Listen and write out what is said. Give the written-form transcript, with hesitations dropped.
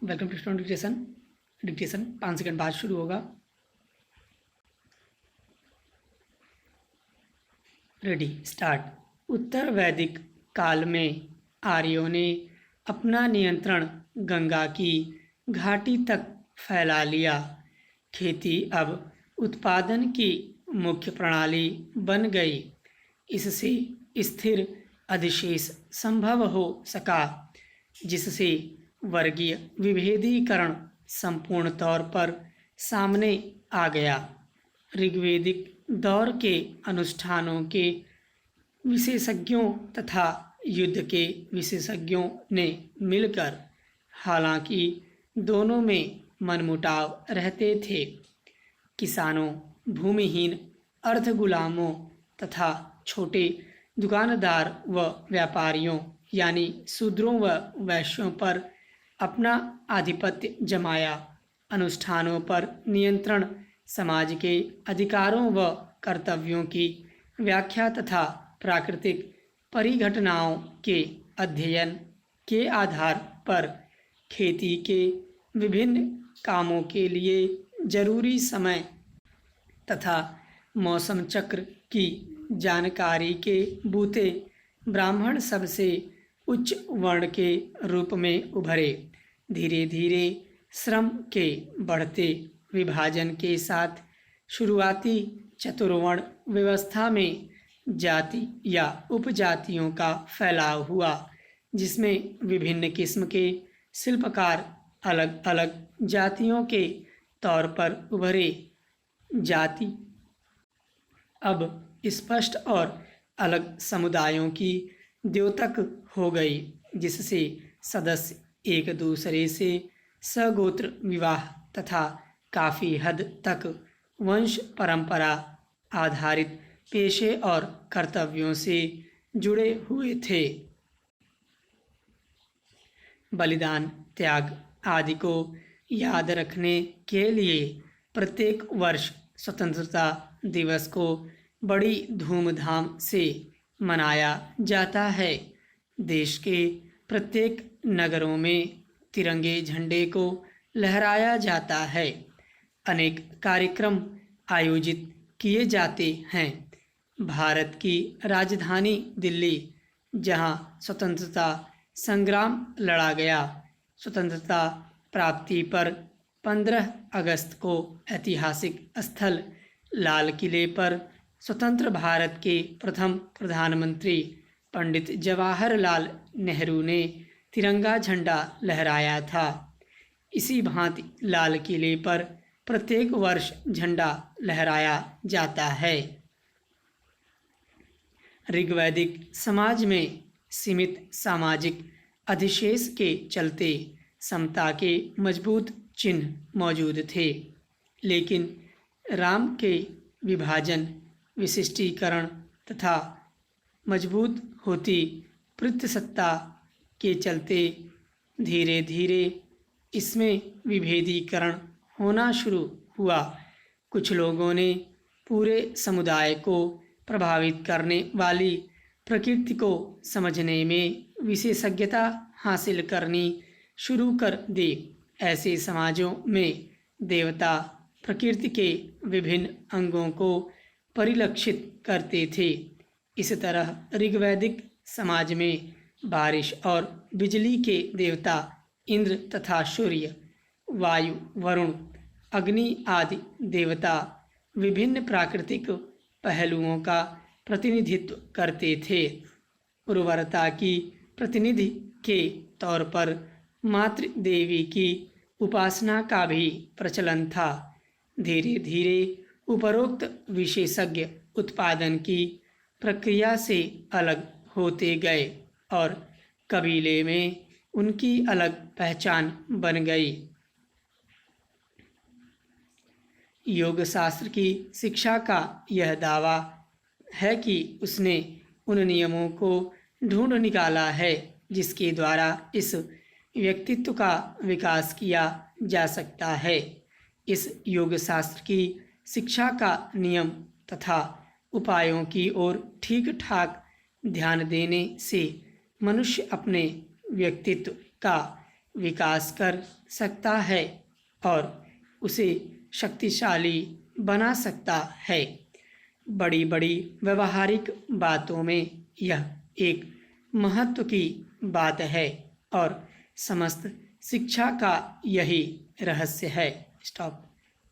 Welcome to student dictation 5 second बाद शुरू होगा। Ready start. उत्तर वैदिक काल में आर्यों ने अपना नियंत्रण गंगा की घाटी तक फैला लिया। खेती अब उत्पादन की मुख्य प्रणाली बन गई। इससे स्थिर अधिशेष संभव हो सका, जिससे वर्गीय विभेदीकरण संपूर्ण तौर पर सामने आ गया। ऋग्वैदिक दौर के अनुष्ठानों के विशेषज्ञों तथा युद्ध के विशेषज्ञों ने मिलकर, हालांकि दोनों में मनमुटाव रहते थे, किसानों, भूमिहीन अर्ध गुलामों तथा छोटे दुकानदार व व्यापारियों यानी शूद्रों व वैश्यों पर अपना आधिपत्य जमाया। अनुष्ठानों पर नियंत्रण समाज के अधिकारों व कर्तव्यों की व्याख्या तथा प्राकृतिक परिघटनाओं के अध्ययन के आधार पर खेती के विभिन्न कामों के लिए जरूरी समय तथा मौसम चक्र की जानकारी के बूते ब्राह्मण सबसे उच्च वर्ण के रूप में उभरे। धीरे धीरे श्रम के बढ़ते विभाजन के साथ शुरुआती चतुर्वर्ण व्यवस्था में जाति या उपजातियों का फैलाव हुआ, जिसमें विभिन्न किस्म के शिल्पकार अलग अलग जातियों के तौर पर उभरे। जाति अब स्पष्ट और अलग समुदायों की द्योतक हो गई, जिससे सदस्य एक दूसरे से सगोत्र विवाह तथा काफ़ी हद तक वंश परंपरा आधारित पेशे और कर्तव्यों से जुड़े हुए थे। बलिदान, त्याग आदि को याद रखने के लिए प्रत्येक वर्ष स्वतंत्रता दिवस को बड़ी धूमधाम से मनाया जाता है। देश के प्रत्येक नगरों में तिरंगे झंडे को लहराया जाता है। अनेक कार्यक्रम आयोजित किए जाते हैं। भारत की राजधानी दिल्ली, जहां स्वतंत्रता संग्राम लड़ा गया, स्वतंत्रता प्राप्ति पर 15 अगस्त को ऐतिहासिक स्थल लाल किले पर स्वतंत्र भारत के प्रथम प्रधानमंत्री पंडित जवाहरलाल नेहरू ने तिरंगा झंडा लहराया था। इसी भांति लाल किले पर प्रत्येक वर्ष झंडा लहराया जाता है। ऋग्वैदिक समाज में सीमित सामाजिक अधिशेष के चलते समता के मजबूत चिन्ह मौजूद थे, लेकिन राम के विभाजन, विशिष्टीकरण तथा मजबूत होती पितृसत्ता के चलते धीरे धीरे इसमें विभेदीकरण होना शुरू हुआ। कुछ लोगों ने पूरे समुदाय को प्रभावित करने वाली प्रकृति को समझने में विशेषज्ञता हासिल करनी शुरू कर दी। ऐसे समाजों में देवता प्रकृति के विभिन्न अंगों को परिलक्षित करते थे। इस तरह ऋग्वैदिक समाज में बारिश और बिजली के देवता इंद्र तथा सूर्य, वायु, वरुण, अग्नि आदि देवता विभिन्न प्राकृतिक पहलुओं का प्रतिनिधित्व करते थे। उर्वरता की प्रतिनिधि के तौर पर मातृ देवी की उपासना का भी प्रचलन था। धीरे धीरे उपरोक्त विशेषज्ञ उत्पादन की प्रक्रिया से अलग होते गए और कबीले में उनकी अलग पहचान बन गई। योग शास्त्र की शिक्षा का यह दावा है कि उसने उन नियमों को ढूंढ निकाला है जिसके द्वारा इस व्यक्तित्व का विकास किया जा सकता है। इस योग शास्त्र की शिक्षा का नियम तथा उपायों की ओर ठीक ठाक ध्यान देने से मनुष्य अपने व्यक्तित्व का विकास कर सकता है और उसे शक्तिशाली बना सकता है। बड़ी बड़ी व्यवहारिक बातों में यह एक महत्व की बात है और समस्त शिक्षा का यही रहस्य है। स्टॉप।